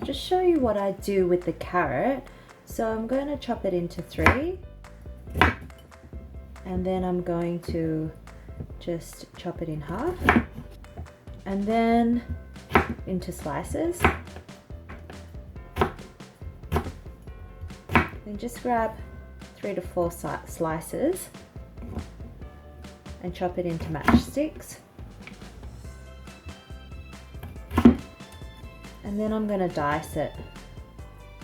Just show you what I do with the carrot. So I'm going to chop it into 3, and then I'm going to just chop it in half, and then into slices. Then just grab 3 to 4 slices and chop it into matchsticks. And then I'm going to dice it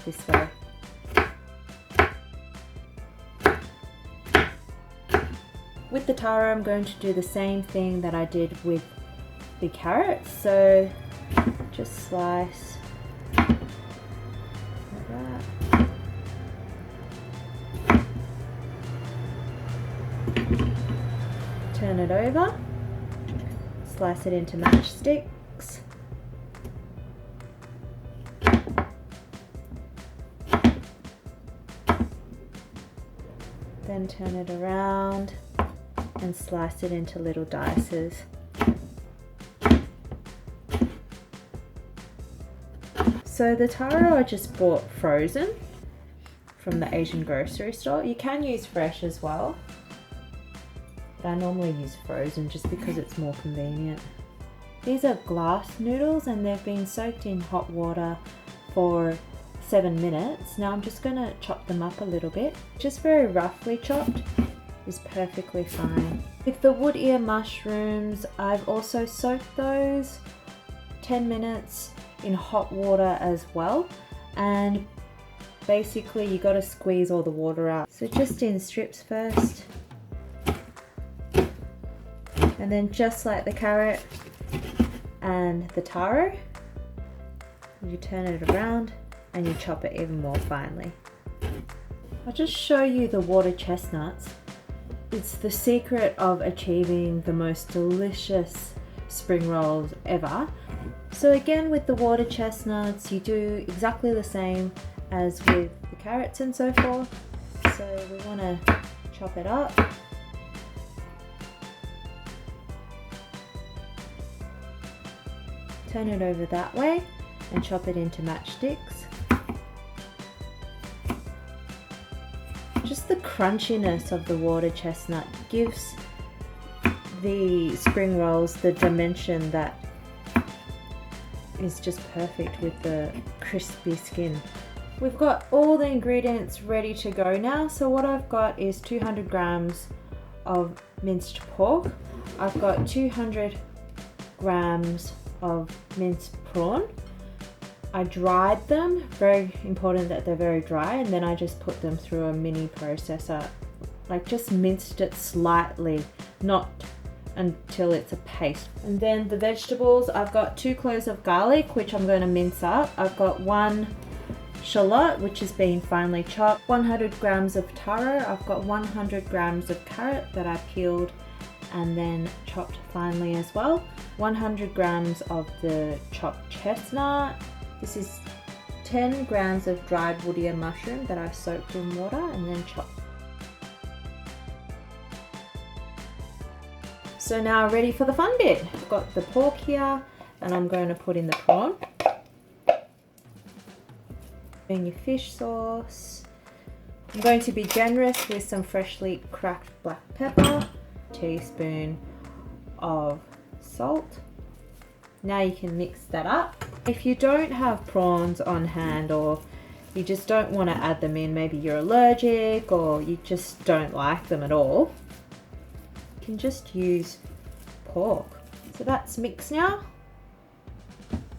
this way. With the taro, I'm going to do the same thing that I did with the carrots. So just slice like that. Turn it over, slice it into matchsticks. Then turn it around and slice it into little dices. So the taro I just bought frozen from the Asian grocery store. You can use fresh as well, but I normally use frozen just because it's more convenient. These are glass noodles and they've been soaked in hot water for 7 minutes. Now I'm just going to chop them up a little bit. Just very roughly chopped is perfectly fine. With the wood ear mushrooms, I've also soaked those 10 minutes in hot water as well, and basically you got to squeeze all the water out. So just in strips first, and then just like the carrot and the taro, you turn it around and you chop it even more finely. I'll just show you the water chestnuts. It's the secret of achieving the most delicious spring rolls ever. So again, with the water chestnuts, you do exactly the same as with the carrots and so forth. So we want to chop it up. Turn it over that way and chop it into matchsticks. Just the crunchiness of the water chestnut gives the spring rolls the dimension that is just perfect with the crispy skin. We've got all the ingredients ready to go now. So what I've got is 200 grams of minced pork. I've got 200 grams of minced prawn. I dried them, very important that they're very dry, and then I just put them through a mini processor, like just minced it slightly, not until it's a paste. And then the vegetables, I've got 2 cloves of garlic, which I'm going to mince up. I've got 1 shallot, which has been finely chopped, 100 grams of taro. I've got 100 grams of carrot that I peeled and then chopped finely as well, 100 grams of the chopped chestnut. This is 10 grams of dried wood ear mushroom that I soaked in water and then chopped. So now ready for the fun bit. I've got the pork here and I'm going to put in the prawn. In your fish sauce. I'm going to be generous with some freshly cracked black pepper, teaspoon of salt. Now you can mix that up. If you don't have prawns on hand, or you just don't want to add them in, maybe you're allergic or you just don't like them at all, you can just use pork. So that's mixed now.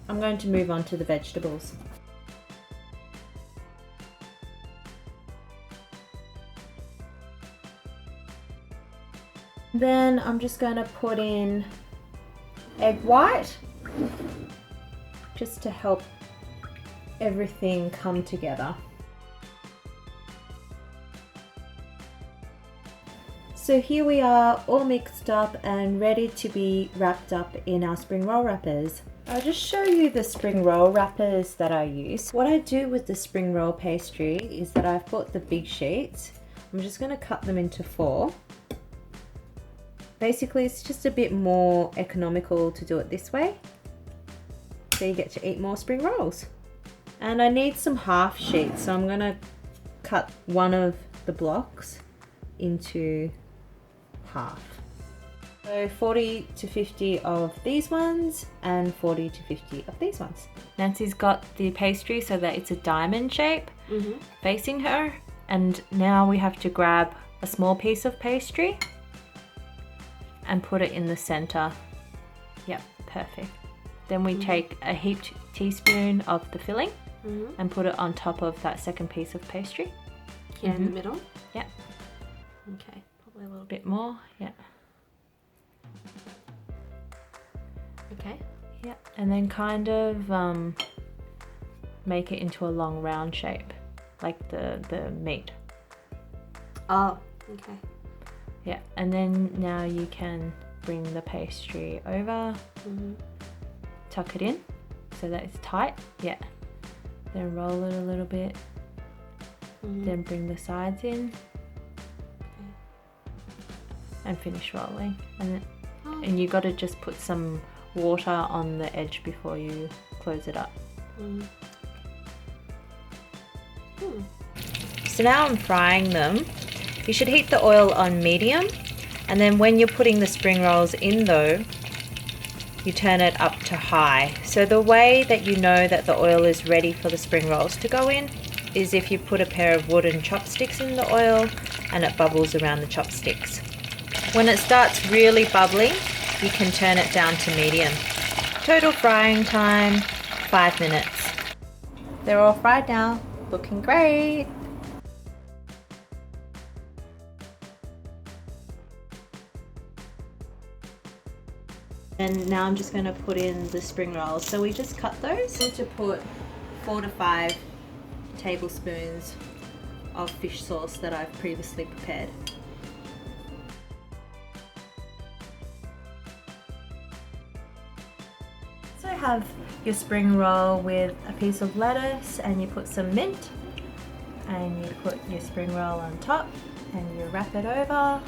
I'm going to move on to the vegetables. Then I'm just going to put in egg white, just to help everything come together. So here we are, all mixed up and ready to be wrapped up in our spring roll wrappers. I'll just show you the spring roll wrappers that I use. What I do with the spring roll pastry is that I've bought the big sheets. I'm just going to cut them into 4. Basically, it's just a bit more economical to do it this way, so you get to eat more spring rolls. And I need some half sheets, so I'm gonna cut one of the blocks into half. So 40 to 50 of these ones and 40 to 50 of these ones. Nancy's got the pastry so that it's a diamond shape facing her, and now we have to grab a small piece of pastry and put it in the center. Yep, perfect. Then we take a heaped teaspoon of the filling and put it on top of that second piece of pastry. Here in the middle? Yeah. Okay, Probably a little bit more, yeah. Okay. Yeah, and then kind of make it into a long round shape, like the meat. Oh, okay. Yeah, and then now you can bring the pastry over, tuck it in so that it's tight. Yeah. Then roll it a little bit. Then bring the sides in and finish rolling. And you got to just put some water on the edge before you close it up. So now I'm frying them. You should heat the oil on medium, and then when you're putting the spring rolls in though, you turn it up to high. So the way that you know that the oil is ready for the spring rolls to go in is if you put a pair of wooden chopsticks in the oil and it bubbles around the chopsticks. When it starts really bubbling, you can turn it down to medium. Total frying time, 5 minutes. They're all fried now, looking great. And now I'm just going to put in the spring rolls. So we just cut those. I need to put 4 to 5 tablespoons of fish sauce that I've previously prepared. So have your spring roll with a piece of lettuce, and you put some mint, and you put your spring roll on top, and you wrap it over.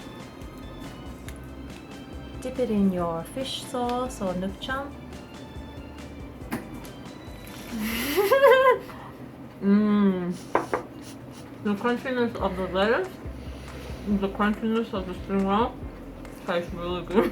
Dip it in your fish sauce or nuoc cham. The crunchiness of the lettuce, the crunchiness of the spring roll tastes really good.